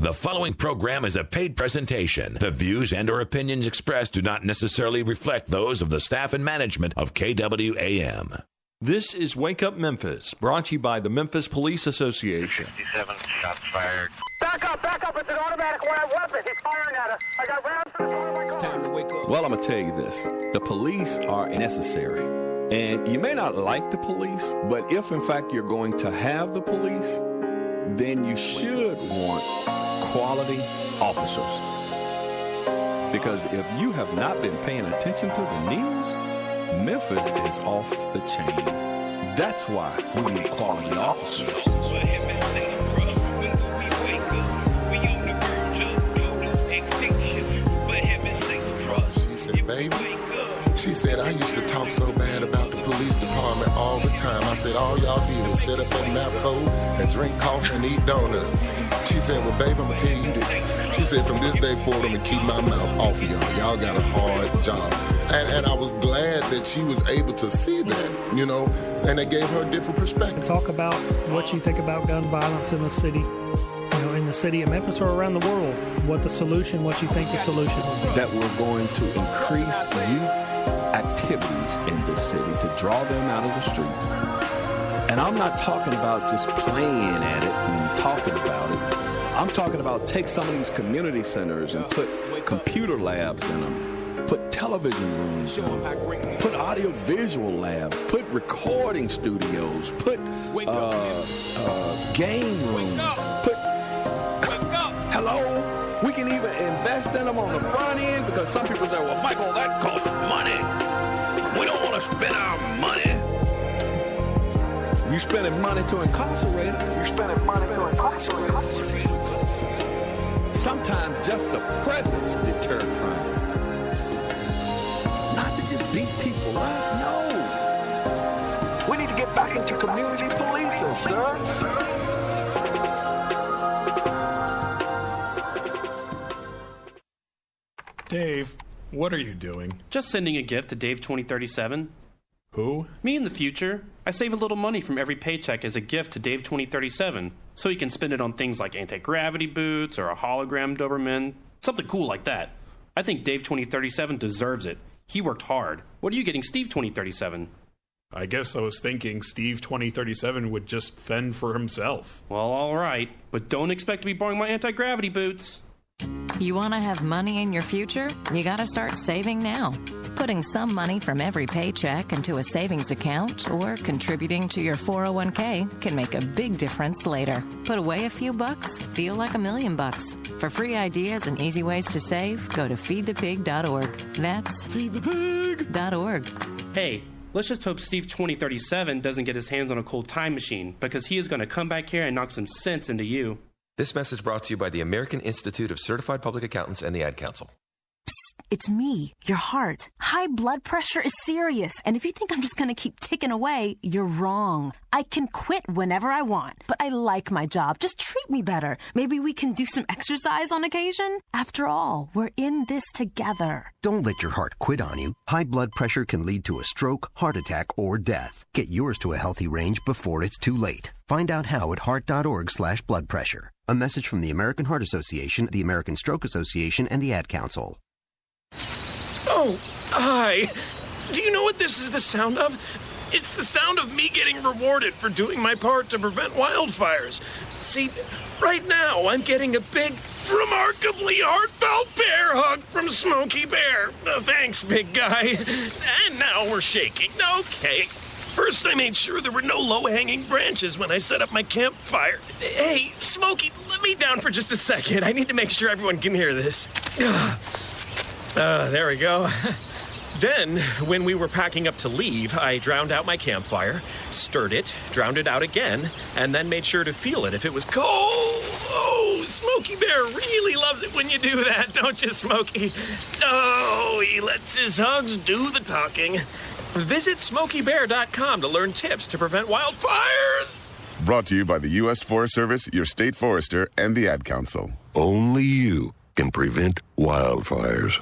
The following program is a paid presentation. The views and or opinions expressed do not necessarily reflect those of the staff and management of KWAM. This is Wake Up Memphis, brought to you by the Memphis Police Association. 67 shots fired. Back up, it's an automatic weapon. He's firing at us. I got rounds for the car. It's time to wake up. Well, I'm going to tell you this. The police are necessary. And you may not like the police, but if in fact you're going to have the police, then you should want quality officers. Because if you have not been paying attention to the news, Memphis is off the chain. That's why we need quality officers. She said, baby, she said, I used to talk so bad about the police department all the time. I said, all y'all did was sit up in Mapco and drink coffee and eat donuts. She said, well, baby, I'm going to tell you this. She said, from this day forward, I'm going to keep my mouth off of y'all. Y'all got a hard job. And I was glad that she was able to see that, you know, and it gave her a different perspective. Talk about what you think about gun violence in the city, you know, in the city of Memphis or around the world. What the solution, what you think the solution is. That we're going to increase youth activities in this city to draw them out of the streets. And I'm not talking about just playing at it and talking about it. I'm talking about take some of these community centers and put computer labs in them, put television rooms in them, put audio-visual labs, put recording studios, put game rooms, put... Hello? We can even invest in them on the front end because some people say, well, Michael, that costs money. We don't want to spend our money. You're spending money to incarcerate them. You're spending money to incarcerate them. Sometimes just the presence deter crime. Not to just beat people up, no. We need to get back into community policing, sir. Dave, what are you doing? Just sending a gift to Dave 2037. Who? Me in the future. I save a little money from every paycheck as a gift to Dave 2037, so he can spend it on things like anti-gravity boots or a hologram Doberman, something cool like that. I think Dave 2037 deserves it. He worked hard. What are you getting Steve 2037? I guess I was thinking Steve 2037 would just fend for himself. Well, all right, but don't expect to be borrowing my anti-gravity boots. You want to have money in your future? You got to start saving now. Putting some money from every paycheck into a savings account or contributing to your 401k can make a big difference later. Put away a few bucks, feel like $1 million. For free ideas and easy ways to save, go to feedthepig.org. That's feedthepig.org. Hey, let's just hope Steve 2037 doesn't get his hands on a cool time machine, because he is going to come back here and knock some sense into you. This message brought to you by the American Institute of Certified Public Accountants and the Ad Council. It's me, your heart. High blood pressure is serious, and if you think I'm just going to keep ticking away, you're wrong. I can quit whenever I want, but I like my job. Just treat me better. Maybe we can do some exercise on occasion. After all, we're in this together. Don't let your heart quit on you. High blood pressure can lead to a stroke, heart attack, or death. Get yours to a healthy range before it's too late. Find out how at heart.org/blood pressure. A message from the American Heart Association, the American Stroke Association, and the Ad Council. Oh, hi. Do you know what this is the sound of? It's the sound of me getting rewarded for doing my part to prevent wildfires. See, right now I'm getting a big, remarkably heartfelt bear hug from Smokey Bear. Thanks, big guy. And now we're shaking. Okay. First, I made sure there were no low-hanging branches when I set up my campfire. Hey, Smokey, let me down for just a second. I need to make sure everyone can hear this. There we go. Then, when we were packing up to leave, I drowned out my campfire, stirred it, drowned it out again, and then made sure to feel it if it was cold. Oh, Smokey Bear really loves it when you do that, don't you, Smokey? Oh, he lets his hugs do the talking. Visit SmokeyBear.com to learn tips to prevent wildfires. Brought to you by the U.S. Forest Service, your state forester, and the Ad Council. Only you can prevent wildfires.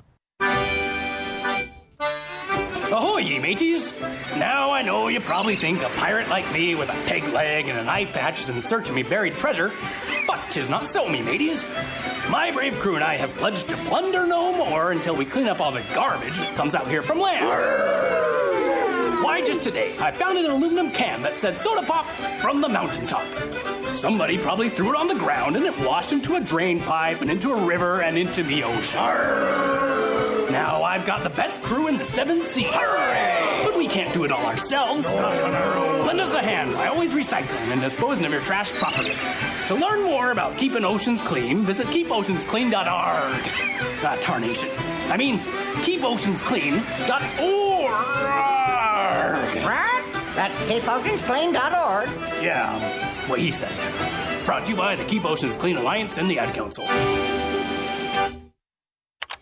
Ahoy, ye mateys! Now I know you probably think a pirate like me with a peg leg and an eye patch is in search of me buried treasure, but 'tis not so, me mateys. My brave crew and I have pledged to plunder no more until we clean up all the garbage that comes out here from land. Why, just today, I found an aluminum can that said soda pop from the mountaintop. Somebody probably threw it on the ground and it washed into a drain pipe and into a river and into the ocean. Now I've got the best crew in the 7 seas. But we can't do it all ourselves. Lend us a hand by always recycling and disposing of your trash properly. To learn more about keeping oceans clean, visit keepoceansclean.org. Tarnation. I mean, keepoceansclean.org. What? That's keepoceansclean.org. Yeah, what he said. Brought to you by the Keep Oceans Clean Alliance and the Ad Council.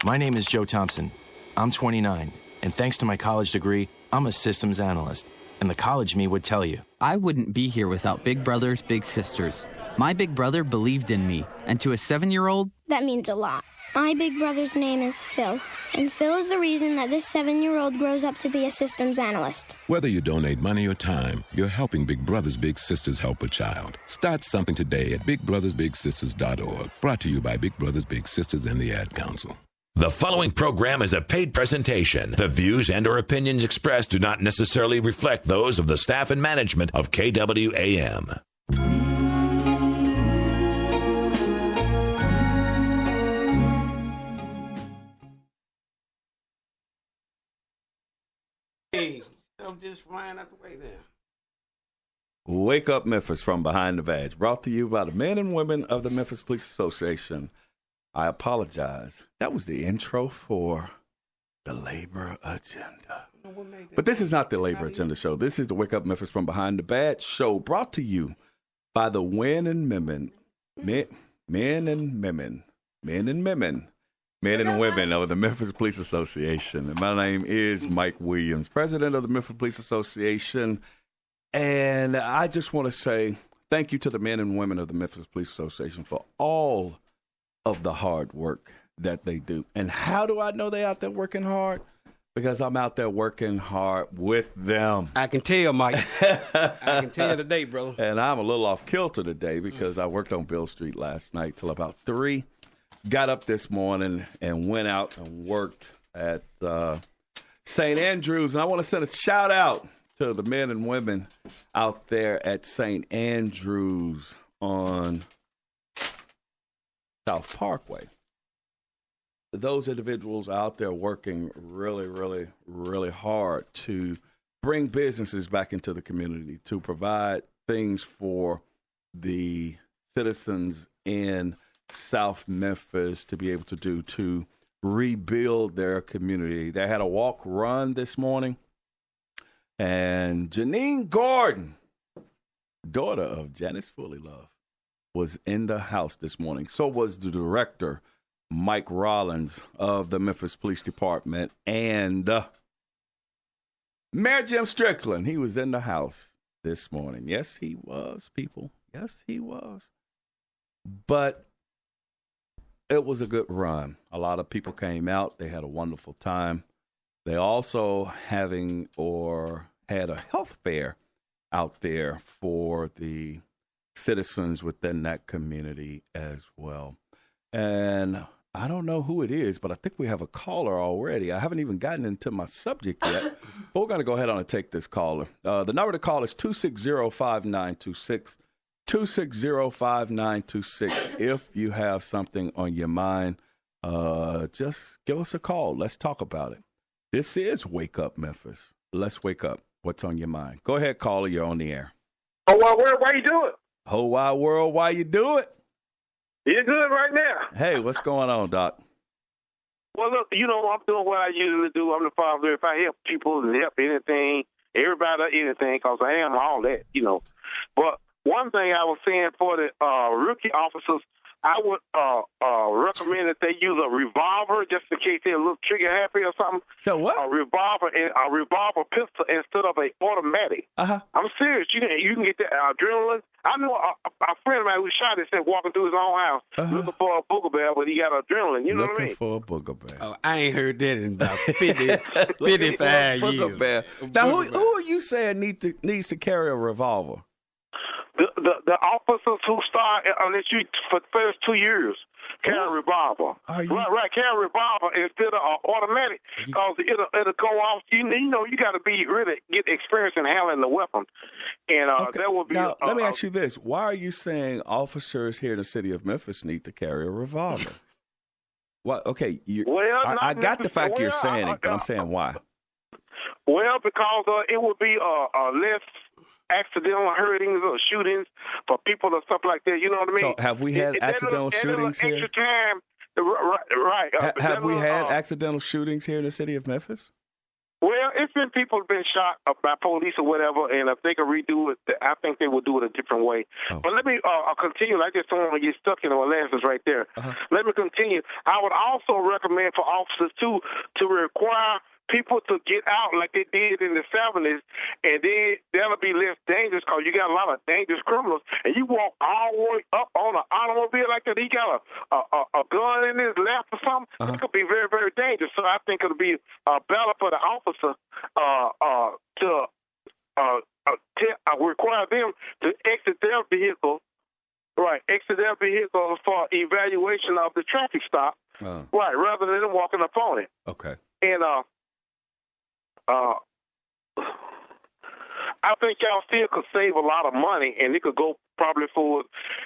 My name is Joe Thompson. I'm 29, and thanks to my college degree, I'm a systems analyst. And the college me would tell you. I wouldn't be here without Big Brothers Big Sisters. My big brother believed in me, and to a 7-year-old... That means a lot. My big brother's name is Phil, and Phil is the reason that this 7-year-old grows up to be a systems analyst. Whether you donate money or time, you're helping Big Brothers Big Sisters help a child. Start something today at bigbrothersbigsisters.org. Brought to you by Big Brothers Big Sisters and the Ad Council. The following program is a paid presentation. The views and or opinions expressed do not necessarily reflect those of the staff and management of KWAM. Hey, I'm just flying out the way there. Wake Up Memphis from Behind the Badge, brought to you by the men and women of the Memphis Police Association. I apologize. That was the intro for the Labor Agenda. But this is not the Labor Agenda show. This is the Wake Up Memphis from Behind the Badge show, brought to you by the men and women of the Memphis Police Association. And my name is Mike Williams, president of the Memphis Police Association. And I just want to say thank you to the men and women of the Memphis Police Association for all of the hard work that they do. And how do I know they're out there working hard? Because I'm out there working hard with them. I can tell, Mike. I can tell you today, brother. And I'm a little off kilter today because I worked on Bill Street last night till about 3. Got up this morning and went out and worked at St. Andrews. And I want to send a shout out to the men and women out there at St. Andrews on South Parkway. Those individuals out there working really, really, really hard to bring businesses back into the community, to provide things for the citizens in South Memphis to be able to do to rebuild their community. They had a walk run this morning, and Janine Gordon, daughter of Janice Fullylove, was in the house this morning. So was the director, Mike Rollins of the Memphis Police Department, and Mayor Jim Strickland. He was in the house this morning. Yes, he was, people. Yes, he was. But it was a good run. A lot of people came out. They had a wonderful time. They also had a health fair out there for the citizens within that community as well. And I don't know who it is, but I think we have a caller already. I haven't even gotten into my subject yet, but we're going to go ahead on and take this caller. The number to call is 260-5926. 260-5926. If you have something on your mind, just give us a call. Let's talk about it. This is Wake Up Memphis. Let's wake up. What's on your mind? Go ahead, caller. You're on the air. Oh, well, why you do it? Whole wide world, why you do it? You're good right now. Hey, what's going on, Doc? Well, look, I'm doing what I usually do. I'm the father. If I help people and help anything, everybody anything, because I am all that, But one thing I was saying for the rookie officers, I would recommend that they use a revolver just in case they're a little trigger happy or something. So what? A revolver pistol instead of an automatic. I'm serious. You can get the adrenaline. I know a friend of mine who shot himself walking through his own house looking for a booger bear, but he got adrenaline. You know what I mean? Looking for a booger bear. Oh, I ain't heard that in about 55 years. Bear. Now, who are you saying needs to carry a revolver? The officers who start on this street for the first 2 years carry a revolver. Right, carry a revolver instead of automatic, because it'll go off. You know, you got to be really get experience in handling the weapon, and that will be. Now, let me ask you this: why are you saying officers here in the city of Memphis need to carry a revolver? Well, okay, I got the fact you're saying it, but I'm saying why. Well, because it would be less accidental hurtings or shootings for people or stuff like that. You know what I mean? So have we had accidental shootings here? Extra time, right. Have we had accidental shootings here in the city of Memphis? Well, it's been people have been shot by police or whatever, and if they could redo it, I think they would do it a different way. But let me continue. I just don't want to get stuck in our answers right there. Let me continue. I would also recommend for officers to require people to get out like they did in the 70s, and then that'll be less dangerous because you got a lot of dangerous criminals. And you walk all the way up on an automobile like that, he got a gun in his lap or something, it could be very, very dangerous. So I think it'll be better for the officer to require them to exit their vehicle. Right, exit their vehicle for evaluation of the traffic stop. Right, rather than walking up on it. Okay. And I think y'all still could save a lot of money, and it could go probably for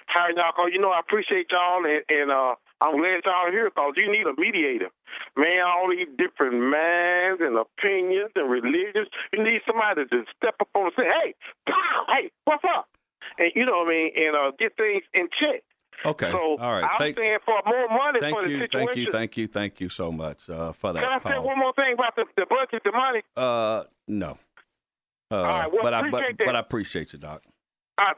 hiring y'all. Cause you know I appreciate y'all, and I'm glad y'all are here because you need a mediator. Man, all these different minds and opinions and religions. You need somebody to step up on and say, "Hey, pow, hey, what's up?" And you know what I mean, and get things in check. Okay. So all right. I'm saying for more money for the situation. Thank you so much for that. Can I say one more thing about the budget, the money? No. All right. Well, but I appreciate you, Doc.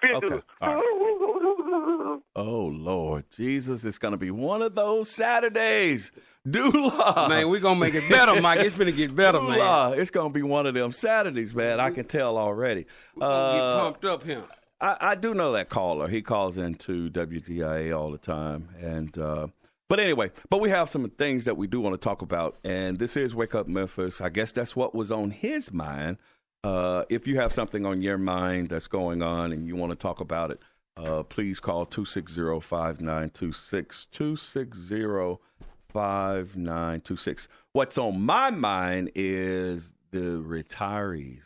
Okay. All right. Oh Lord, Jesus! It's gonna be one of those Saturdays. Dula. Man, we're gonna make it better, Mike. It's gonna get better, man. It's gonna be one of them Saturdays, man. I can tell already. We're gonna get pumped up here. I do know that caller. He calls into WDIA all the time. And but anyway, we have some things that we do want to talk about. And this is Wake Up Memphis. I guess that's what was on his mind. If you have something on your mind that's going on and you want to talk about it, please call 260-5926, 260-5926. What's on my mind is the retirees.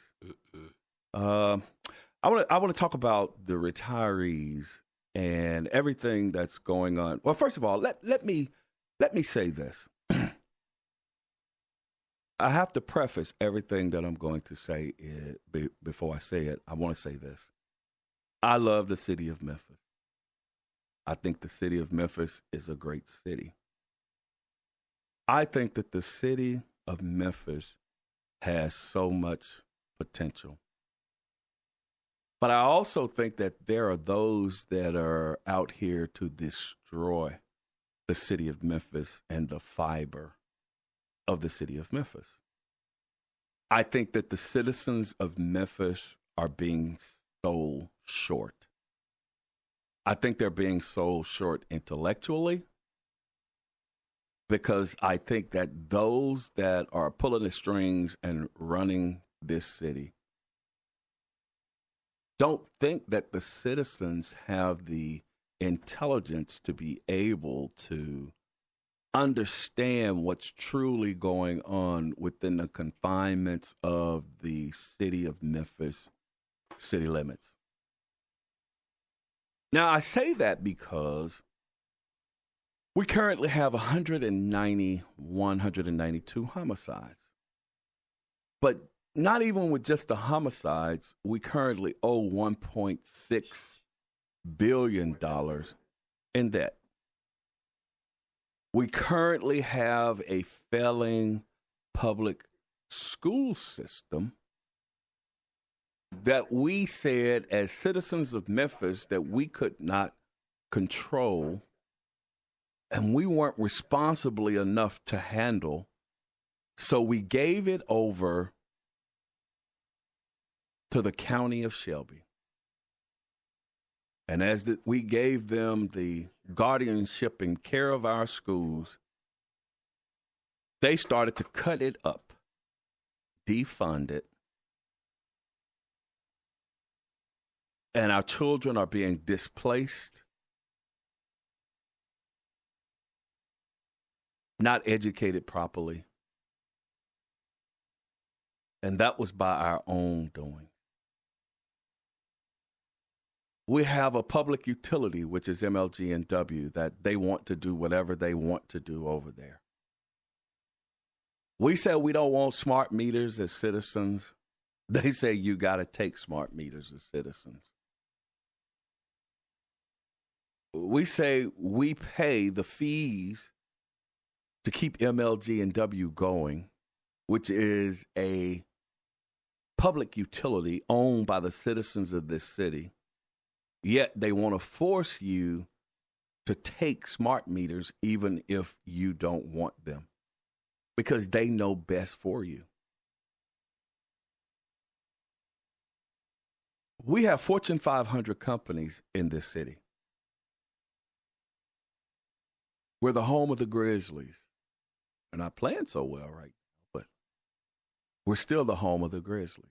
I want to talk about the retirees and everything that's going on. Well, first of all, let me say this. I have to preface everything that I'm going to say before I say it. I want to say this. I love the city of Memphis. I think the city of Memphis is a great city. I think that the city of Memphis has so much potential. But I also think that there are those that are out here to destroy the city of Memphis and the fiber of the city of Memphis. I think that the citizens of Memphis are being sold short. I think they're being sold short intellectually because I think that those that are pulling the strings and running this city don't think that the citizens have the intelligence to be able to understand what's truly going on within the confinements of the city of Memphis city limits. Now, I say that because we currently have 192 homicides. But not even with just the homicides, we currently owe $1.6 billion in debt. We currently have a failing public school system that we said as citizens of Memphis that we could not control and we weren't responsibly enough to handle. So we gave it over to the county of Shelby. And as we gave them the guardianship and care of our schools, they started to cut it up, defund it, and our children are being displaced, not educated properly. And that was by our own doing. We have a public utility, which is MLG&W, that they want to do whatever they want to do over there. We say we don't want smart meters as citizens. They say you got to take smart meters as citizens. We say we pay the fees to keep MLG&W going, which is a public utility owned by the citizens of this city. Yet they want to force you to take smart meters even if you don't want them, because they know best for you. We have Fortune 500 companies in this city. We're the home of the Grizzlies. They're not playing so well right now, but we're still the home of the Grizzlies.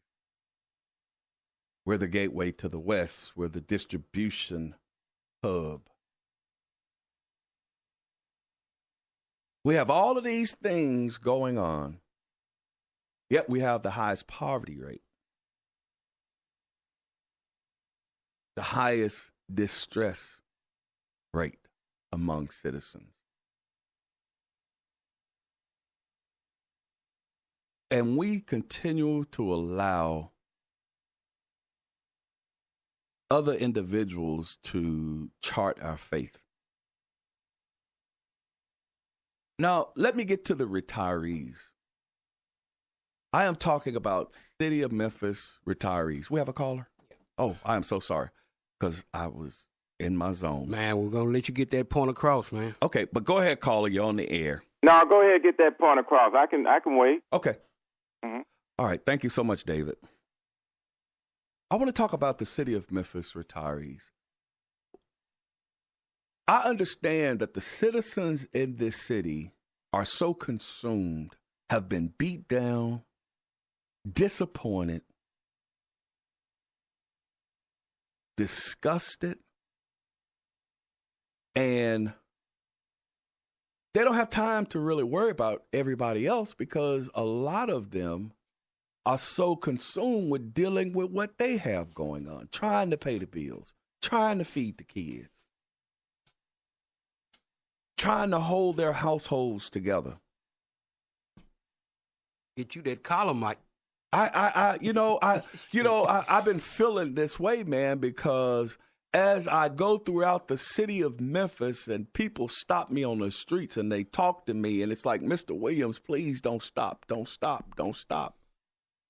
We're the gateway to the West. We're the distribution hub. We have all of these things going on, yet we have the highest poverty rate, the highest distress rate among citizens. And we continue to allow other individuals to chart our faith. Now, let me get to the retirees. I am talking about City of Memphis retirees. We have a caller? Oh, I am so sorry, because I was in my zone. Man, we're going to let you get that point across, man. Okay, but go ahead, caller. You're on the air. No, go ahead and get that point across. I can wait. Okay. Mm-hmm. All right. Thank you so much, David. I want to talk about the City of Memphis retirees. I understand that the citizens in this city are so consumed, have been beat down, disappointed, disgusted, and they don't have time to really worry about everybody else, because a lot of them are so consumed with dealing with what they have going on, trying to pay the bills, trying to feed the kids, trying to hold their households together. Get you that collar, Mike. I've been feeling this way, man, because as I go throughout the city of Memphis and people stop me on the streets and they talk to me, and it's like, Mr. Williams, please don't stop, don't stop, don't stop.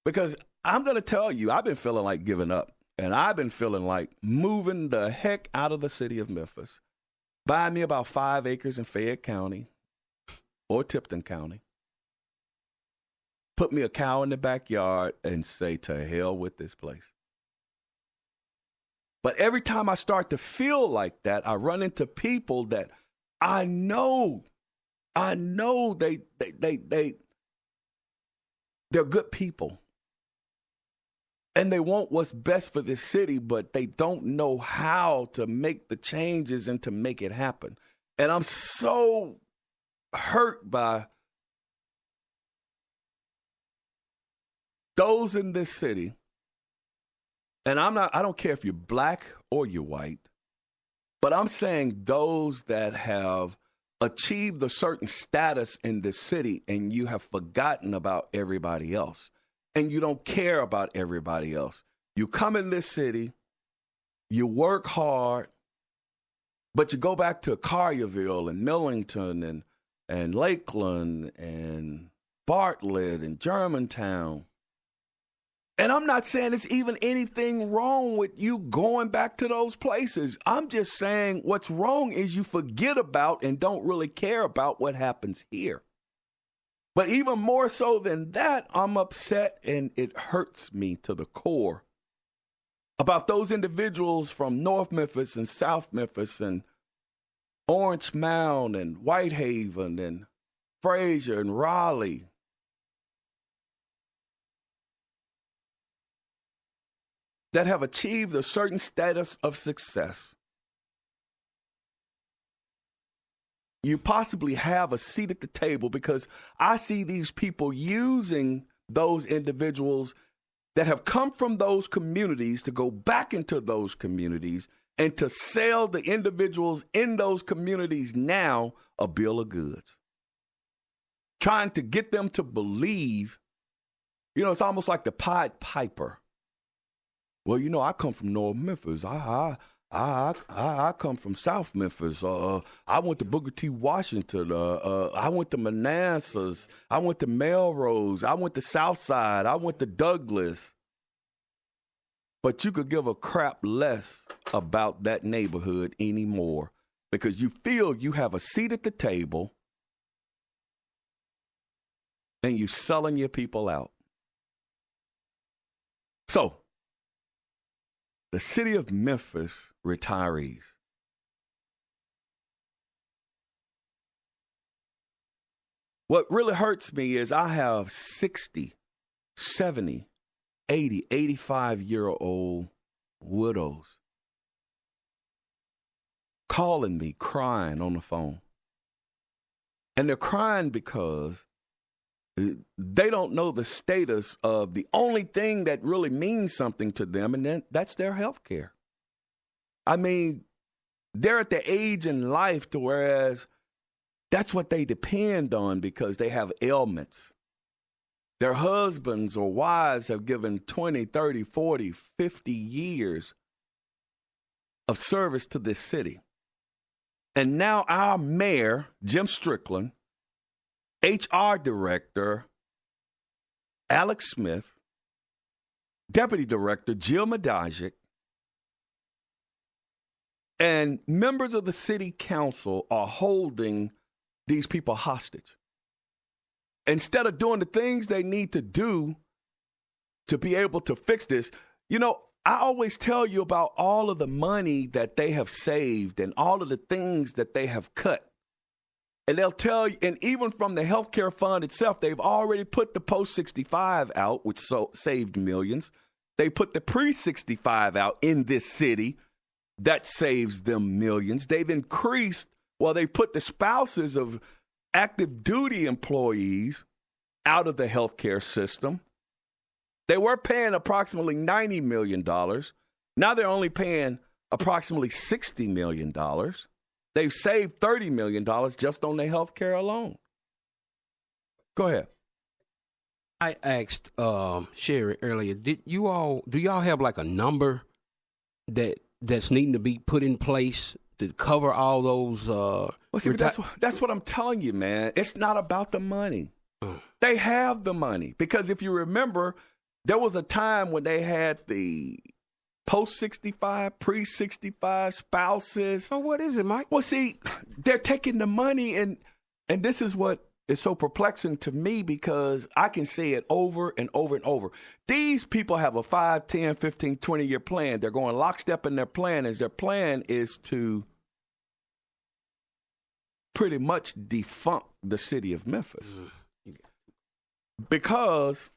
Because I'm going to tell you, I've been feeling like giving up, and I've been feeling like moving the heck out of the city of Memphis. Buy me about 5 acres in Fayette County or Tipton County. Put me a cow in the backyard and say, to hell with this place. But every time I start to feel like that, I run into people that I know they're good people. And they want what's best for this city, but they don't know how to make the changes and to make it happen. And I'm so hurt by those in this city. And I don't care if you're black or you're white, but I'm saying those that have achieved a certain status in this city and you have forgotten about everybody else. And you don't care about everybody else. You come in this city, you work hard, but you go back to Collierville and Millington and Lakeland and Bartlett and Germantown. And I'm not saying there's even anything wrong with you going back to those places. I'm just saying what's wrong is you forget about and don't really care about what happens here. But even more so than that, I'm upset and it hurts me to the core about those individuals from North Memphis and South Memphis and Orange Mound and Whitehaven and Fraser and Raleigh that have achieved a certain status of success. You possibly have a seat at the table because I see these people using those individuals that have come from those communities to go back into those communities and to sell the individuals in those communities now a bill of goods. Trying to get them to believe, it's almost like the Pied Piper. Well, I come from North Memphis. I come from South Memphis. I went to Booker T. Washington. I went to Manassas. I went to Melrose. I went to Southside. I went to Douglas. But you could give a crap less about that neighborhood anymore because you feel you have a seat at the table and you're selling your people out. So, the city of Memphis retirees. What really hurts me is I have 60, 70, 80, 85-year-old widows calling me, crying on the phone. And they're crying because they don't know the status of the only thing that really means something to them, and then that's their health care. I mean, they're at the age in life to whereas that's what they depend on because they have ailments. Their husbands or wives have given 20, 30, 40, 50 years of service to this city. And now our mayor, Jim Strickland, HR Director Alex Smith, Deputy Director Jill Madajic, and members of the city council are holding these people hostage. Instead of doing the things they need to do to be able to fix this, I always tell you about all of the money that they have saved and all of the things that they have cut. And they'll tell you, and even from the healthcare fund itself, they've already put the post-65 out, which saved millions. They put the pre-65 out in this city. That saves them millions. They've increased, they put the spouses of active duty employees out of the healthcare system. They were paying approximately $90 million. Now they're only paying approximately $60 million. They've saved $30 million just on their health care alone. Go ahead. I asked Sherry earlier, do y'all have like a number that's needing to be put in place to cover all those? That's what I'm telling you, man. It's not about the money. They have the money because if you remember, there was a time when they had the post-65, pre-65 spouses. So what is it, Mike? Well, see, they're taking the money, and this is what is so perplexing to me because I can say it over and over and over. These people have a 5, 10, 15, 20-year plan. They're going lockstep in their plan, as their plan is to pretty much defunct the city of Memphis. Because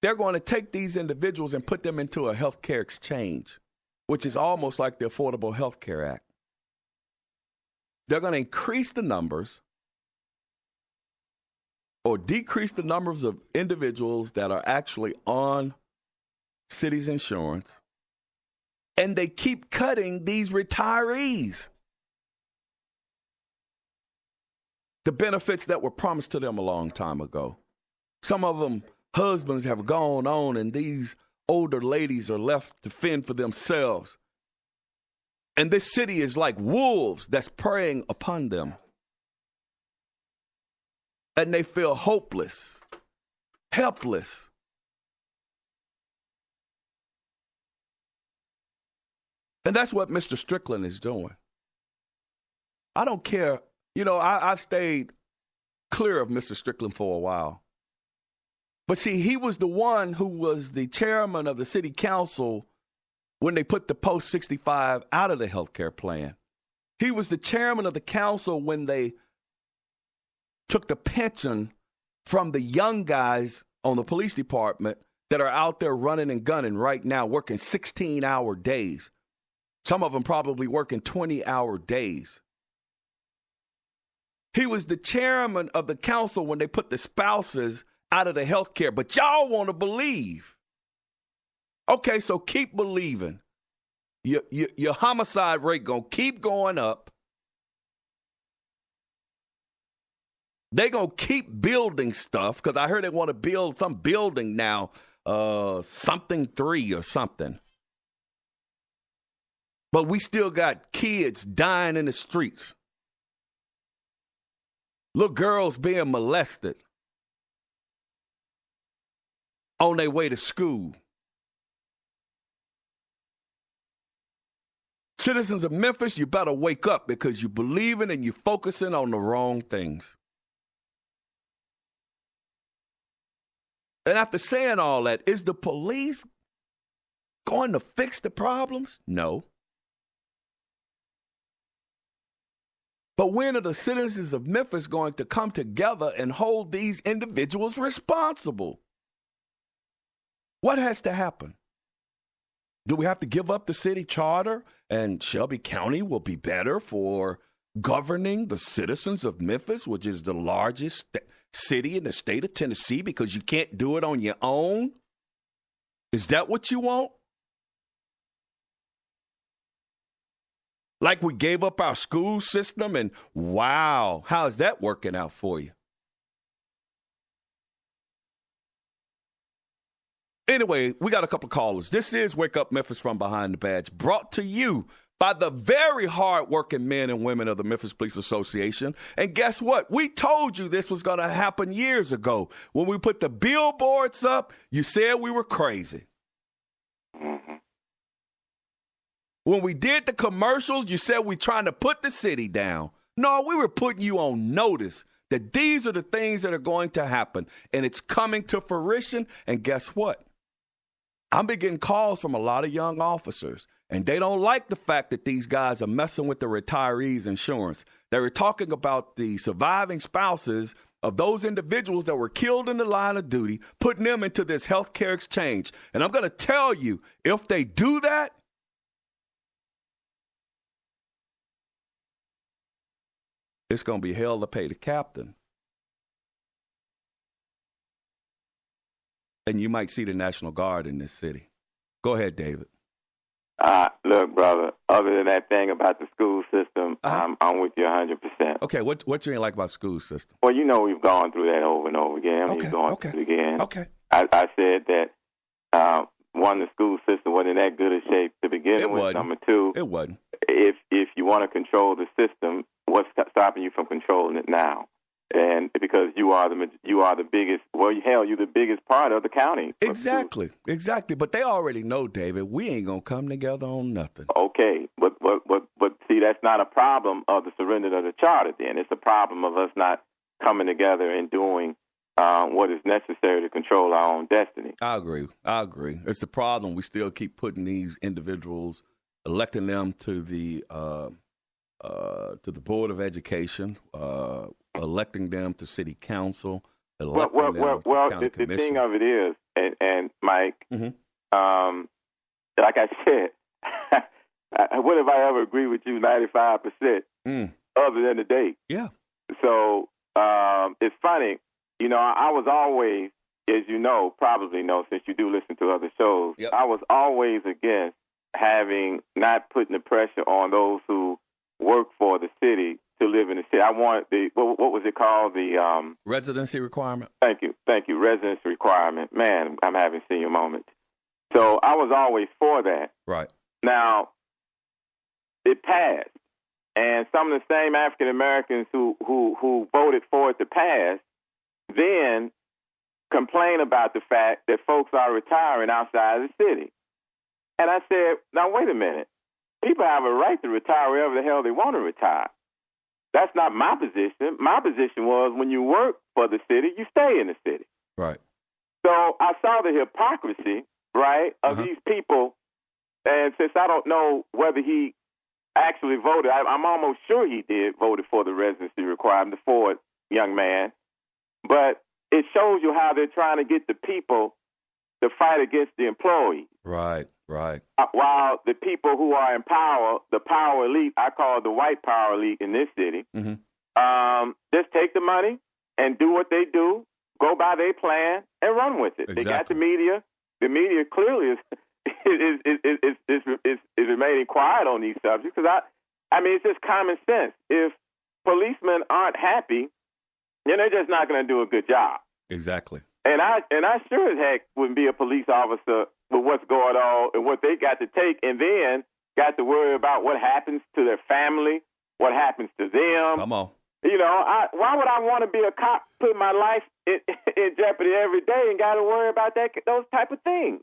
they're going to take these individuals and put them into a healthcare exchange, which is almost like the Affordable Health Care Act. They're going to increase the numbers or decrease the numbers of individuals that are actually on city's insurance, and they keep cutting these retirees the benefits that were promised to them a long time ago. Some of them, husbands have gone on, and these older ladies are left to fend for themselves. And this city is like wolves that's preying upon them. and they feel hopeless, helpless. And that's what Mr. Strickland is doing. I don't care. You know, I've stayed clear of Mr. Strickland for a while. But see, he was the one who was the chairman of the city council when they put the post-65 out of the health care plan. He was the chairman of the council when they took the pension from the young guys on the police department that are out there running and gunning right now, working 16-hour days. Some of them probably working 20-hour days. He was the chairman of the council when they put the spouses out of the health care. But y'all want to believe. Okay, so keep believing. Your homicide rate going to keep going up. They going to keep building stuff because I heard they want to build some building now, something 3 or something. But we still got kids dying in the streets. Little girls being molested on their way to school. Citizens of Memphis, you better wake up because you're believing and you're focusing on the wrong things. And after saying all that, is the police going to fix the problems? No. But when are the citizens of Memphis going to come together and hold these individuals responsible? What has to happen? Do we have to give up the city charter and Shelby County will be better for governing the citizens of Memphis, which is the largest city in the state of Tennessee, because you can't do it on your own? Is that what you want? Like we gave up our school system and wow, how is that working out for you? Anyway, we got a couple of callers. This is Wake Up Memphis from Behind the Badge, brought to you by the very hardworking men and women of the Memphis Police Association. And guess what? We told you this was going to happen years ago. When we put the billboards up, you said we were crazy. When we did the commercials, you said we're trying to put the city down. No, we were putting you on notice that these are the things that are going to happen. And it's coming to fruition. And guess what? I'm getting calls from a lot of young officers, and they don't like the fact that these guys are messing with the retirees' insurance. They were talking about the surviving spouses of those individuals that were killed in the line of duty, putting them into this health care exchange. And I'm going to tell you, if they do that, it's going to be hell to pay the captain. And you might see the National Guard in this city. Go ahead, David. Look, brother, other than that thing about the school system, I'm with you 100%. Okay, what you ain't like about school system? Well, you know we've gone through that over and over again. We've gone through it again. Okay. I said that, one, the school system wasn't in that good a shape to begin with. Number two, it wasn't. If you want to control the system, what's stopping you from controlling it now? And because you are the biggest, well, hell, you're the biggest part of the county. Exactly. But they already know, David, we ain't gonna come together on nothing. Okay, but see, that's not a problem of the surrender of the charter. Then it's a problem of us not coming together and doing what is necessary to control our own destiny. I agree. It's the problem. We still keep putting these individuals, electing them to the Board of Education, electing them to City Council. Well, the thing of it is, and Mike, like I said, when have I ever agreed with you 95%, other than the date? Yeah. So it's funny, you know, I was always, as you know, probably know, since you do listen to other shows, I was always against not putting the pressure on those who work for the city to live in the city. I want what was it called? The residency requirement. Thank you. Residency requirement. Man, I'm having senior moments. So I was always for that. Right. Now, it passed. And some of the same African Americans who voted for it to pass then complain about the fact that folks are retiring outside of the city. And I said, now, wait a minute. People have a right to retire wherever the hell they want to retire. That's not my position. My position was when you work for the city, you stay in the city. Right. So I saw the hypocrisy, right, of these people. And since I don't know whether he actually voted, I'm almost sure he voted for the residency requirement, the Ford young man. But it shows you how they're trying to get the people to fight against the employees. Right, right. While the people who are in power, the power elite, I call it the white power elite in this city, just take the money and do what they do, go by their plan, and run with it. Exactly. They got the media. The media clearly is remaining quiet on these subjects because I mean, it's just common sense. If policemen aren't happy, then they're just not going to do a good job. Exactly. And I sure as heck wouldn't be a police officer with what's going on and what they got to take, and then got to worry about what happens to their family, what happens to them. Come on. You know, why would I want to be a cop, put my life in jeopardy every day, and got to worry about those type of things?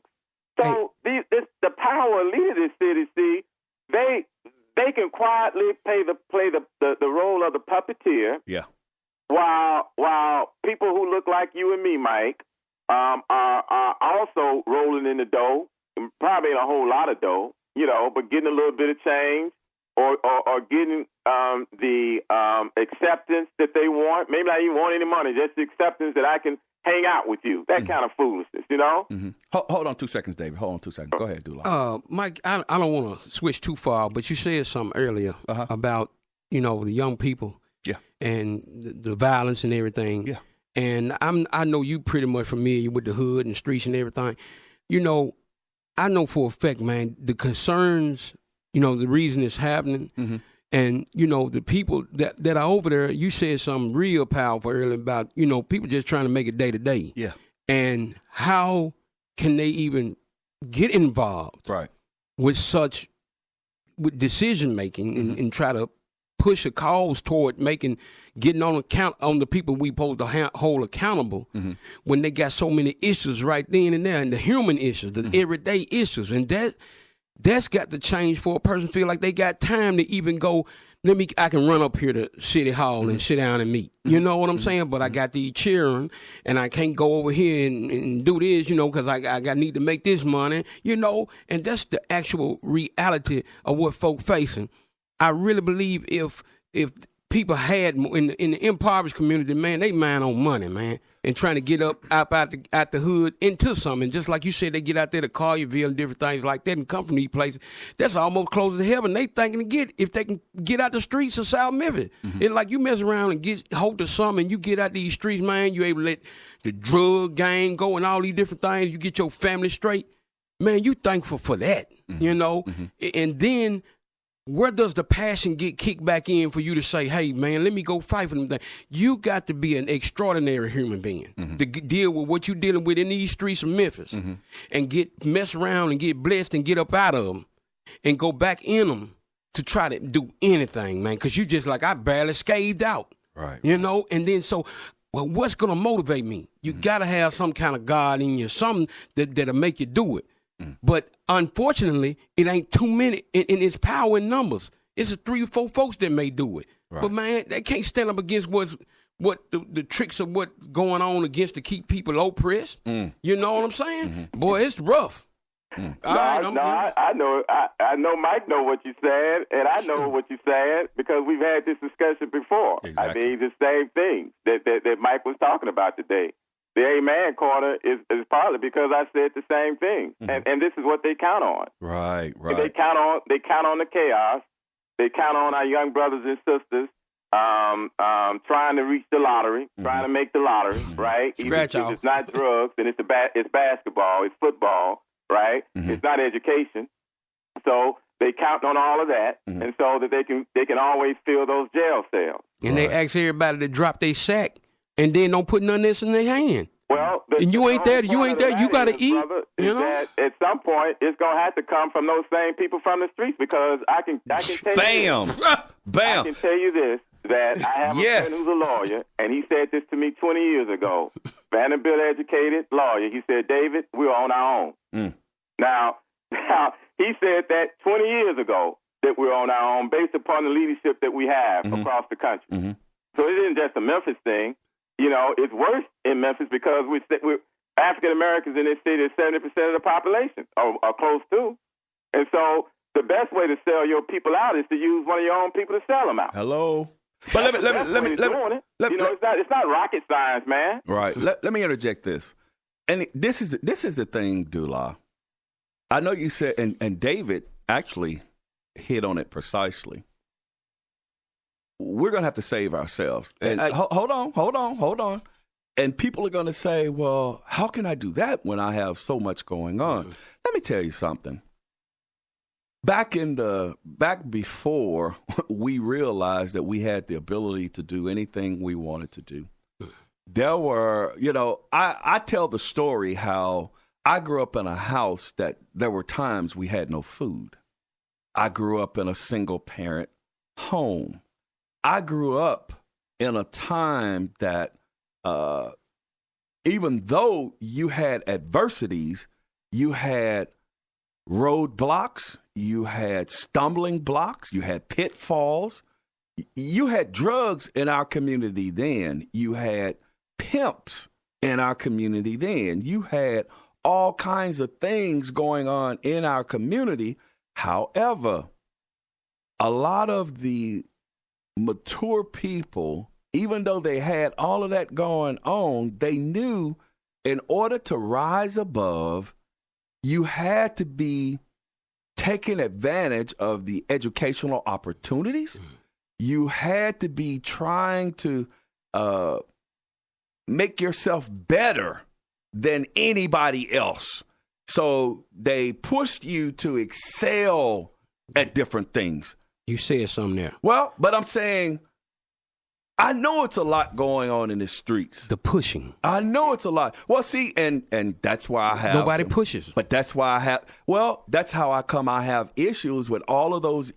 So the power elite of this city, see, they can quietly play the role of the puppeteer. Yeah. While people who look like you and me, Mike, are also rolling in the dough, probably in a whole lot of dough, you know, but getting a little bit of change or getting the acceptance that they want. Maybe not even want any money, just the acceptance that I can hang out with you. That kind of foolishness, you know? Hold on 2 seconds, David. Hold on 2 seconds. Go ahead, Dula. Mike, I don't want to switch too far, but you said something earlier about, you know, the young people. Yeah. And the violence and everything. Yeah. And I know you pretty much familiar with the hood and streets and everything. You know, I know for a fact, man, the concerns, you know, the reason it's happening, and, you know, the people that are over there, you said something real powerful earlier about, you know, people just trying to make it day to day. Yeah. And how can they even get involved with decision making and try to push a cause toward getting on the people we supposed to hold accountable when they got so many issues right then and there, and the human issues, the everyday issues, and that's got to change for a person to feel like they got time to even go. I can run up here to City Hall and sit down and meet. You know what I'm saying? But I got these children, and I can't go over here and do this, you know, because I need to make this money, you know. And that's the actual reality of what folk facing. I really believe if people had in the impoverished community, man, they mind on money, man, and trying to get out the hood into something. Just like you said, they get out there to Collierville and different things like that and come from these places. That's almost close to heaven. They thinking if they can get out the streets of South Memphis. It's like you mess around and get hold of something, and you get out these streets, man, you able to let the drug gang go and all these different things. You get your family straight. Man, you thankful for that, you know? And then where does the passion get kicked back in for you to say, hey, man, let me go fight for them things? You got to be an extraordinary human being to deal with what you're dealing with in these streets of Memphis and mess around and get blessed and get up out of them and go back in them to try to do anything, man, because you just like, I barely scathed out, you know? And then well, what's going to motivate me? You got to have some kind of God in you, something that'll make you do it. But unfortunately, it ain't too many, and it's power in numbers. It's 3 or 4 folks that may do it. But man, they can't stand up against what the tricks of what's going on against to keep people oppressed. You know what I'm saying? Boy, it's rough. I know Mike know what you said, and I know what you said because we've had this discussion before. I mean, the same thing that Mike was talking about today. The Amen Corner is partly because I said the same thing, and this is what they count on. Right. They count on the chaos. They count on our young brothers and sisters trying to reach the lottery, trying to make the lottery, right? Scratch off. It's not drugs, and it's basketball, it's football, right? It's not education. So they count on all of that, and so that they can always fill those jail cells. And they ask everybody to drop their sack. And then don't put none of this in their hand. Well, and you ain't there. You got to eat. Brother, you know, that at some point it's gonna have to come from those same people from the streets because I can tell you. Bam. I can tell you this: that I have a friend who's a lawyer, and he said this to me 20 years ago. Vanderbilt educated lawyer. He said, David, we're on our own. Now, he said that 20 years ago that we're on our own based upon the leadership that we have across the country. So it isn't just a Memphis thing. You know, it's worse in Memphis because we're African Americans in this city is 70% of the population, or close to. And so the best way to sell your people out is to use one of your own people to sell them out. Hello. But let me it's not rocket science, man. Right. Let me interject this. And this is the thing, Dula. I know you said, and David actually hit on it precisely. We're going to have to save ourselves. And hold on. And people are going to say, well, how can I do that when I have so much going on? Let me tell you something. Back before we realized that we had the ability to do anything we wanted to do, there were, I tell the story how I grew up in a house that there were times we had no food. I grew up in a single parent home. I grew up in a time that even though you had adversities, you had roadblocks, you had stumbling blocks, you had pitfalls, you had drugs in our community then, you had pimps in our community then, you had all kinds of things going on in our community. However, a lot of the mature people, even though they had all of that going on, they knew in order to rise above, you had to be taking advantage of the educational opportunities. You had to be trying to make yourself better than anybody else. So they pushed you to excel at different things. You said something there. Well, but I'm saying, I know it's a lot going on in the streets. The pushing. I know it's a lot. Well, see, and that's why I have. Nobody pushes. But that's why I have. Well, that's how I have issues with all of those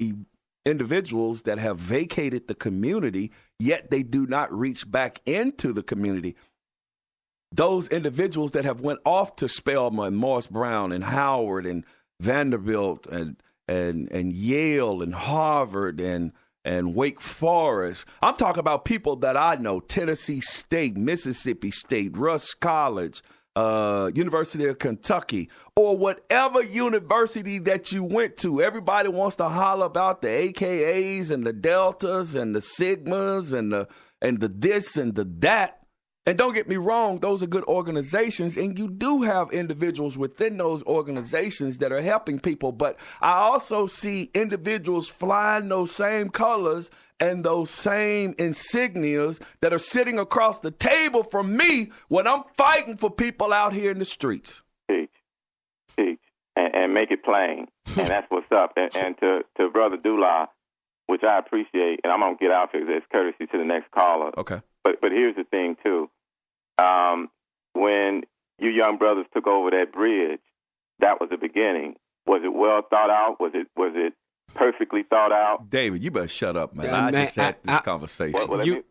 individuals that have vacated the community, yet they do not reach back into the community. Those individuals that have went off to Spelman and Morris Brown and Howard and Vanderbilt and Yale and Harvard and Wake Forest. I'm talking about people that I know, Tennessee State, Mississippi State, Rush College, University of Kentucky, or whatever university that you went to. Everybody wants to holler about the AKAs and the Deltas and the Sigmas and the this and the that. And don't get me wrong, those are good organizations, and you do have individuals within those organizations that are helping people. But I also see individuals flying those same colors and those same insignias that are sitting across the table from me when I'm fighting for people out here in the streets. Teach. And make it plain. And that's what's up. And to Brother Dula, which I appreciate, and I'm going to get out here as courtesy to the next caller. Okay. But here's the thing, too. When you young brothers took over that bridge, that was the beginning. Was it well thought out? Was it perfectly thought out? David, you better shut up, man. I just had this conversation.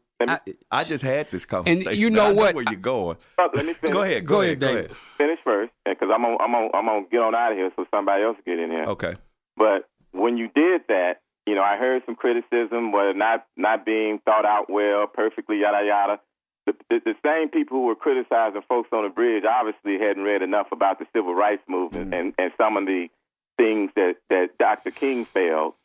I just had this conversation. And you know what? I know where you're going. Let me finish. Go ahead, David. Finish first, because I'm gonna get on out of here so somebody else can get in here. Okay. But when you did that, I heard some criticism, whether not being thought out well, perfectly, yada yada. The same people who were criticizing folks on the bridge obviously hadn't read enough about the civil rights movement and some of the things that Dr. King failed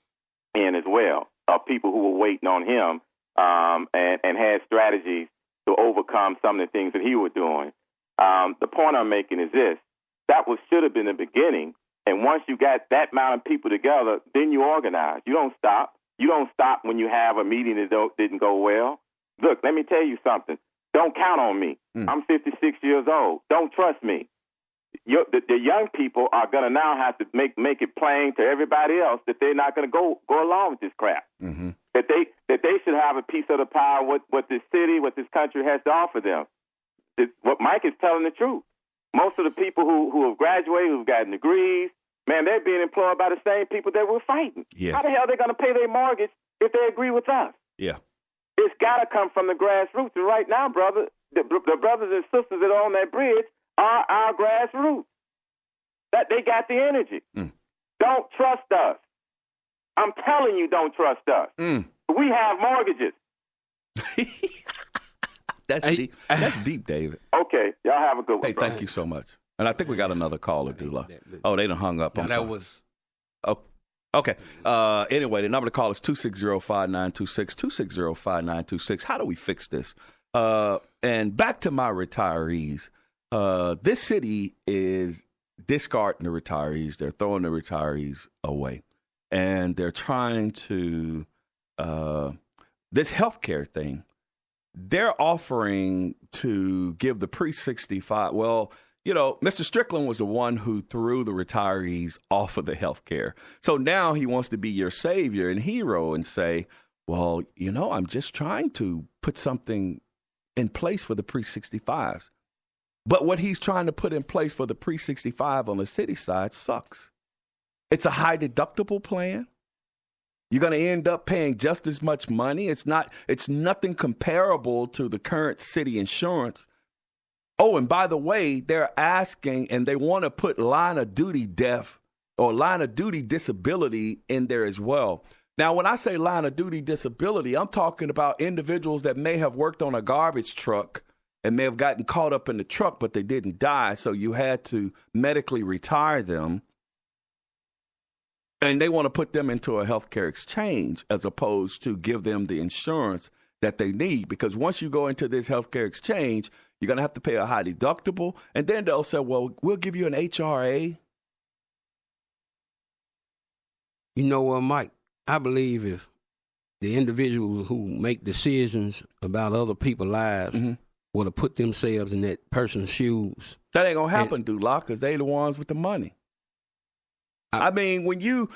in as well, of people who were waiting on him and had strategies to overcome some of the things that he was doing. The point I'm making is this. That should have been the beginning. And once you got that amount of people together, then you organize. You don't stop. You don't stop when you have a meeting that didn't go well. Look, let me tell you something. Don't count on me. I'm 56 years old. Don't trust me. The young people are going to now have to make it plain to everybody else that they're not going to go along with this crap. Mm-hmm. That they should have a piece of the pie, what this city, what this country has to offer them. What Mike is telling the truth. Most of the people who have graduated, who've gotten degrees, man, they're being employed by the same people that we're fighting. Yes. How the hell are they going to pay their mortgage if they agree with us? Yeah. It's got to come from the grassroots. And right now, brother, the brothers and sisters that are on that bridge are our grassroots. That they got the energy. Don't trust us. I'm telling you, don't trust us. We have mortgages. That's deep. That's deep, David. Okay, y'all have a good one. Hey, thank you so much. And I think we got another caller, Dula. Oh, they done hung up. No, that was. Oh, okay. Anyway, the number to call is 260-5926, 260-5926. How do we fix this? And back to my retirees. This city is discarding the retirees. They're throwing the retirees away. And they're trying to, this healthcare thing, they're offering to give the pre-65, well, you know, Mr. Strickland was the one who threw the retirees off of the health care. So now he wants to be your savior and hero and say, well, you know, I'm just trying to put something in place for the pre-65s. But what he's trying to put in place for the pre-65 on the city side sucks. It's a high deductible plan. You're going to end up paying just as much money. It's nothing comparable to the current city insurance. Oh, and by the way, they're asking and they want to put line of duty death or line of duty disability in there as well. Now, when I say line of duty disability, I'm talking about individuals that may have worked on a garbage truck and may have gotten caught up in the truck, but they didn't die. So you had to medically retire them. And they want to put them into a healthcare exchange as opposed to give them the insurance that they need. Because once you go into this healthcare exchange, you're going to have to pay a high deductible. And then they'll say, well, we'll give you an HRA. You know what, Mike? I believe if the individuals who make decisions about other people's lives were to put themselves in that person's shoes. That ain't going to happen, Dula, because they the ones with the money. I mean, when you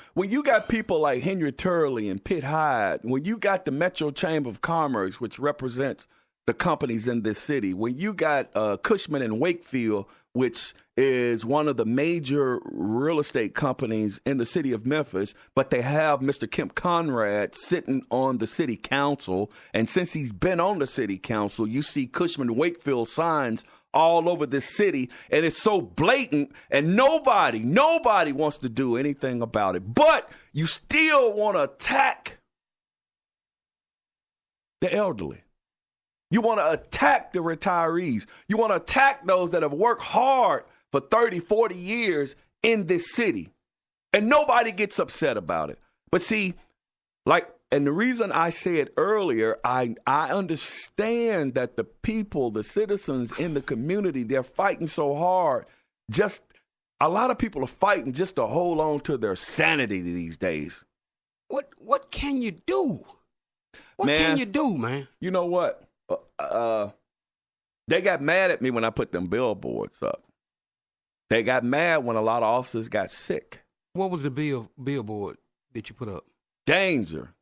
got people like Henry Turley and Pitt Hyde, when you got the Metro Chamber of Commerce, which represents the companies in this city, when you got Cushman and Wakefield, which is one of the major real estate companies in the city of Memphis, but they have Mr. Kemp Conrad sitting on the city council. And since he's been on the city council, you see Cushman and Wakefield signs all over the city, and it's so blatant, and nobody wants to do anything about it. But you still want to attack the elderly. You want to attack the retirees. You want to attack those that have worked hard for 30, 40 years in this city. And nobody gets upset about it. But see, and the reason I said earlier, I understand that the people, the citizens in the community, they're fighting so hard. Just a lot of people are fighting just to hold on to their sanity these days. What can you do? What can you do, man? You know what? They got mad at me when I put them billboards up. They got mad when a lot of officers got sick. What was the billboard that you put up? Danger.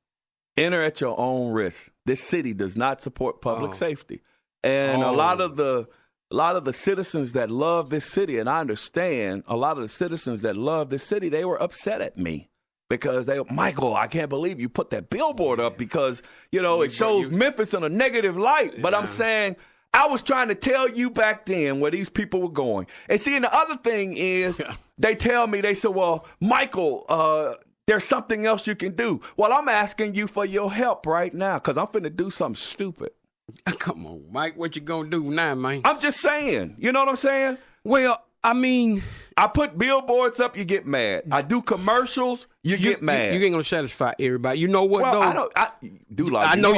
Enter at your own risk. This city does not support public safety. And a lot of the citizens that love this city, and I understand a lot of the citizens that love this city, they were upset at me. Because Michael, I can't believe you put that billboard up because, you know, it shows Memphis in a negative light. But I'm saying I was trying to tell you back then where these people were going. And see, and the other thing is they tell me, they say, well, Michael, there's something else you can do. Well, I'm asking you for your help right now because I'm finna do something stupid. Come on, Mike, what you gonna do now, man? I'm just saying. You know what I'm saying? Well, I mean, I put billboards up, you get mad. I do commercials, you get mad. You ain't gonna satisfy everybody. You know what? Well, though? I know.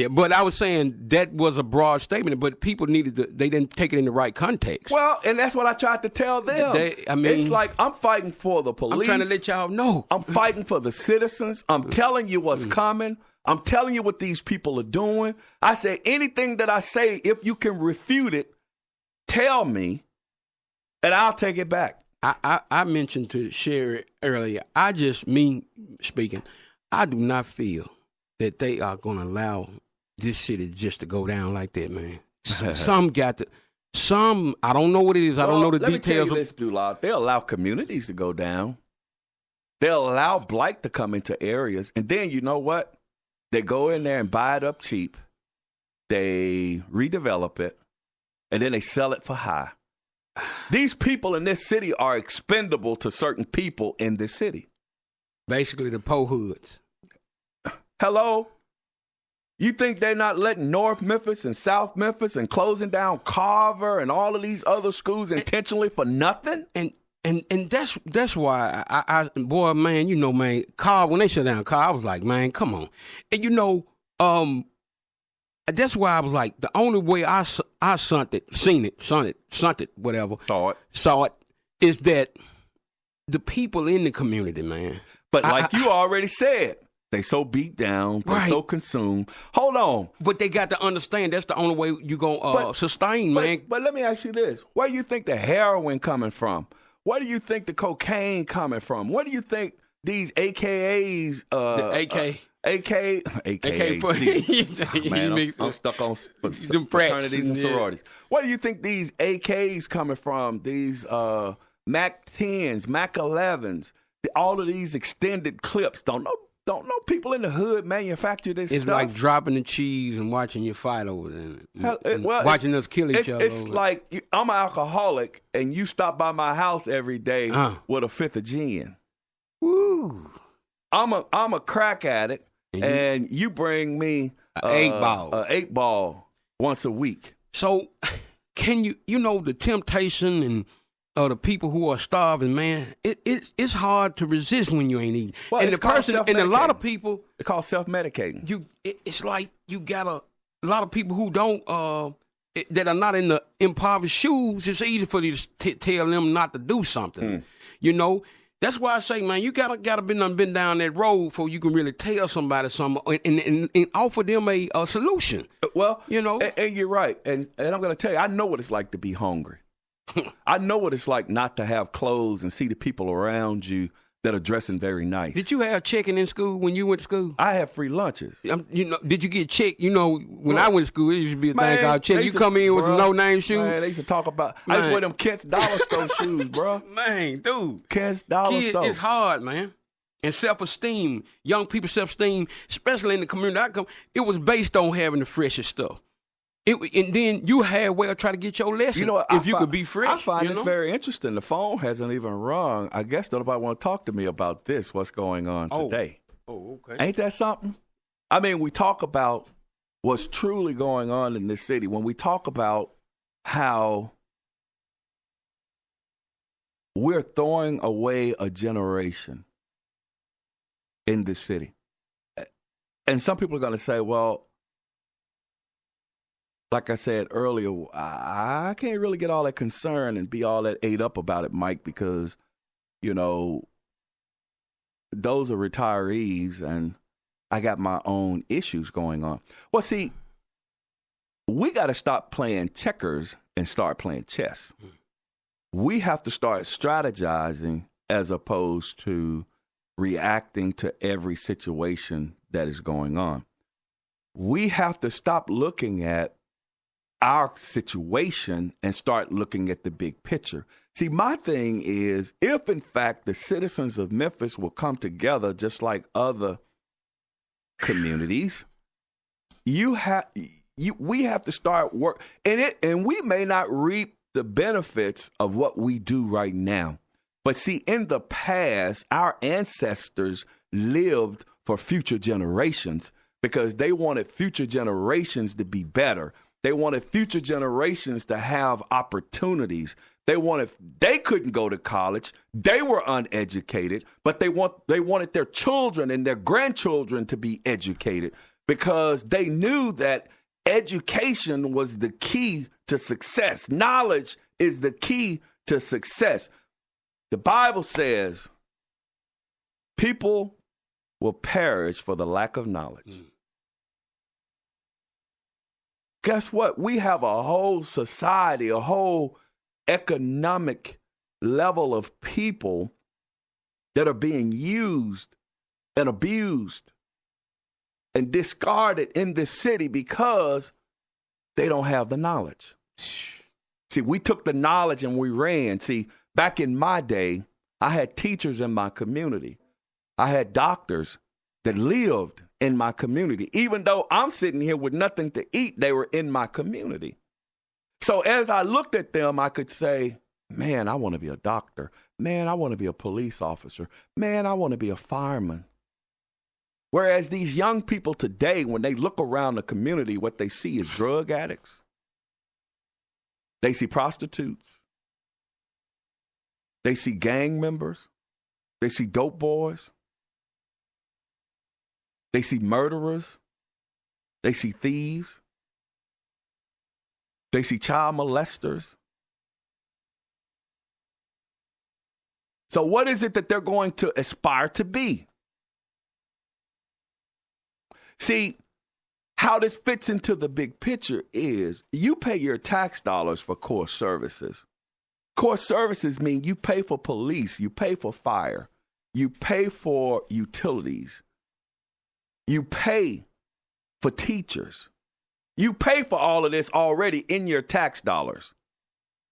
But I was saying that was a broad statement, but people they didn't take it in the right context. Well, and that's what I tried to tell them. It's like I'm fighting for the police. I'm trying to let y'all know. I'm fighting for the citizens. I'm telling you what's coming. I'm telling you what these people are doing. I say anything that I say, if you can refute it, tell me, and I'll take it back. I mentioned to Sherry earlier, I just mean speaking, I do not feel that they are going to allow this city just to go down like that, man. I don't know what it is. I don't know the details. Let me tell you this, Dula. They'll allow communities to go down. They'll allow blight to come into areas. And then you know what? They go in there and buy it up cheap. They redevelop it, and then they sell it for high. These people in this city are expendable to certain people in this city. Basically, the po hoods. Hello? You think they're not letting North Memphis and South Memphis and closing down Carver and all of these other schools intentionally for nothing? And that's why I boy, man, you know, man, Carver, when they shut down Carver, I was like, man, come on. And you know, that's why I was like, the only way I seen it, whatever, saw it, is that the people in the community, man. But like you already said, they so beat down, they so consumed. Hold on. But they got to understand that's the only way you going to sustain, man. But let me ask you this. Where do you think the heroin coming from? Where do you think the cocaine coming from? Where do you think these AKAs, man, I'm stuck on fraternities and sororities. Where do you think these AKs coming from? These Mac 10s, Mac 11s, all of these extended clips. Don't know people in the hood manufacture this it's stuff. It's like dropping the cheese and watching you fight over it. Watching us kill each other. It's like I'm an alcoholic and you stop by my house every day with a fifth of gin. Woo! I'm a crack addict and you bring me an 8 ball once a week. So can you know the temptation and the people who are starving, man, it's hard to resist when you ain't eating. Well, and the person, and a lot of people, it's called self-medicating. It's like you got a lot of people who don't that are not in the impoverished shoes. It's easy for you to tell them not to do something. You know, that's why I say, man, you gotta been down that road before you can really tell somebody something and offer them a solution. Well, you know, and you're right, and I'm gonna tell you, I know what it's like to be hungry. I know what it's like not to have clothes and see the people around you that are dressing very nice. Did you have chicken in school when you went to school? I had free lunches. You know, did you get chick? You know, when I went to school, it used to be a thing called chick. You come in with some no-name shoes. Man, they used to talk about. I used to wear them Kent's Dollar Store shoes, bro. Man, dude, Kent's Dollar Store. It's hard, man. And self-esteem, young people's self-esteem, especially in the community I come, it was based on having the freshest stuff. And then you had try to get your lesson. You know what, if you could be fresh. I find this very interesting. The phone hasn't even rung. I guess nobody want to talk to me about this. What's going on today? Oh, okay. Ain't that something? I mean, we talk about what's truly going on in this city. When we talk about how we're throwing away a generation in this city, and some people are going to say, well, like I said earlier, I can't really get all that concerned and be all that ate up about it, Mike, because, you know, those are retirees and I got my own issues going on. Well, see, we got to stop playing checkers and start playing chess. We have to start strategizing as opposed to reacting to every situation that is going on. We have to stop looking at our situation and start looking at the big picture. See, my thing is, if in fact the citizens of Memphis will come together just like other communities, we have to start work, and we may not reap the benefits of what we do right now. But see, in the past, our ancestors lived for future generations because they wanted future generations to be better. They wanted future generations to have opportunities. They couldn't go to college. They were uneducated, but they wanted their children and their grandchildren to be educated because they knew that education was the key to success. Knowledge is the key to success. The Bible says people will perish for the lack of knowledge. Guess what? We have a whole society, a whole economic level of people that are being used and abused and discarded in this city because they don't have the knowledge. See, we took the knowledge and we ran. See, back in my day, I had teachers in my community. I had doctors that lived in my community. Even though I'm sitting here with nothing to eat, they were in my community. So as I looked at them, I could say, man, I want to be a doctor. Man, I want to be a police officer. Man, I want to be a fireman. Whereas these young people today, when they look around the community, what they see is drug addicts. They see prostitutes. They see gang members. They see dope boys. They see murderers. They see thieves. They see child molesters. So what is it that they're going to aspire to be? See, how this fits into the big picture is you pay your tax dollars for core services. Core services mean you pay for police, you pay for fire, you pay for utilities, you pay for teachers. You pay for all of this already in your tax dollars.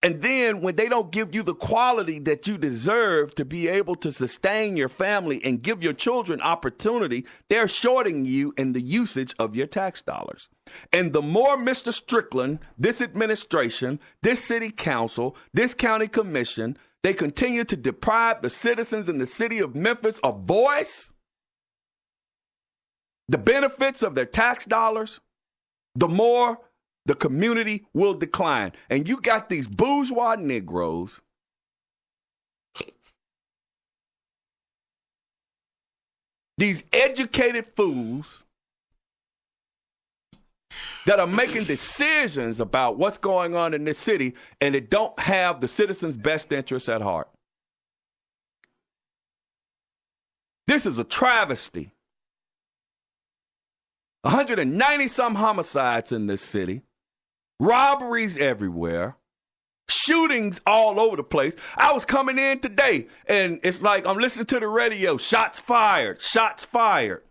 And then when they don't give you the quality that you deserve to be able to sustain your family and give your children opportunity, they're shorting you in the usage of your tax dollars. And the more Mr. Strickland, this administration, this city council, this county commission, they continue to deprive the citizens in the city of Memphis of voice, the benefits of their tax dollars, the more the community will decline. And you got these bourgeois Negroes these educated fools that are making decisions about what's going on in this city, and it don't have the citizens' best interests at heart. This is a travesty. 190-some homicides in this city. Robberies everywhere. Shootings all over the place. I was coming in today, and it's like I'm listening to the radio. Shots fired. Shots fired.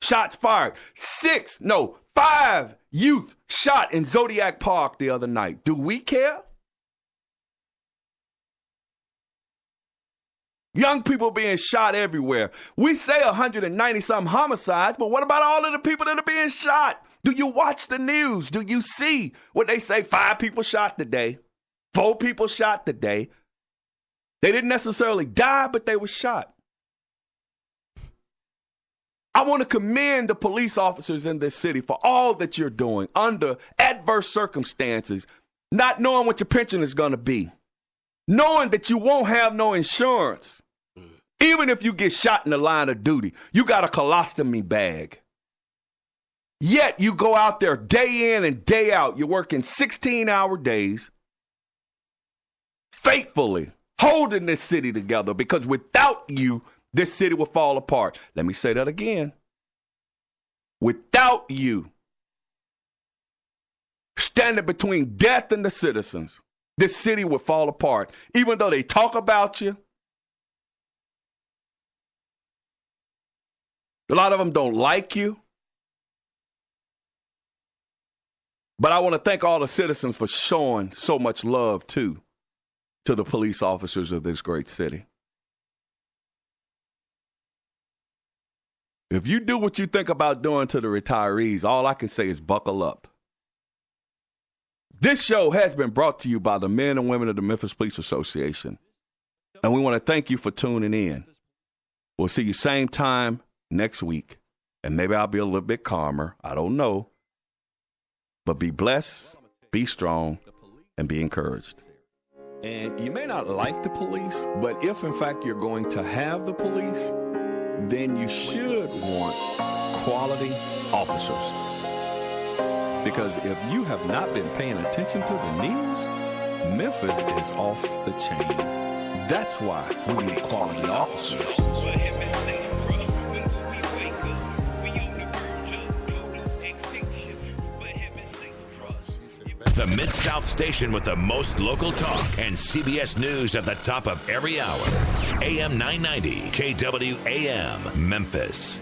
Shots fired. 5 youth shot in Zodiac Park the other night. Do we care? Young people being shot everywhere. We say 190-some homicides, but what about all of the people that are being shot? Do you watch the news? Do you see what they say? 5 people shot today. 4 people shot today. They didn't necessarily die, but they were shot. I want to commend the police officers in this city for all that you're doing under adverse circumstances, not knowing what your pension is going to be, knowing that you won't have no insurance. Even if you get shot in the line of duty, you got a colostomy bag. Yet you go out there day in and day out. You're working 16-hour days, faithfully holding this city together, because without you, this city will fall apart. Let me say that again. Without you, standing between death and the citizens, this city will fall apart. Even though they talk about you, a lot of them don't like you. But I want to thank all the citizens for showing so much love, too, to the police officers of this great city. If you do what you think about doing to the retirees, all I can say is buckle up. This show has been brought to you by the men and women of the Memphis Police Association. And we want to thank you for tuning in. We'll see you same time next week. And maybe I'll be a little bit calmer. I don't know. But be blessed, be strong, and be encouraged. And you may not like the police, but if in fact you're going to have the police, then you should want quality officers. Because if you have not been paying attention to the news, Memphis is off the chain. That's why we need quality officers. The Mid-South station with the most local talk and CBS News at the top of every hour. AM 990, KWAM, Memphis.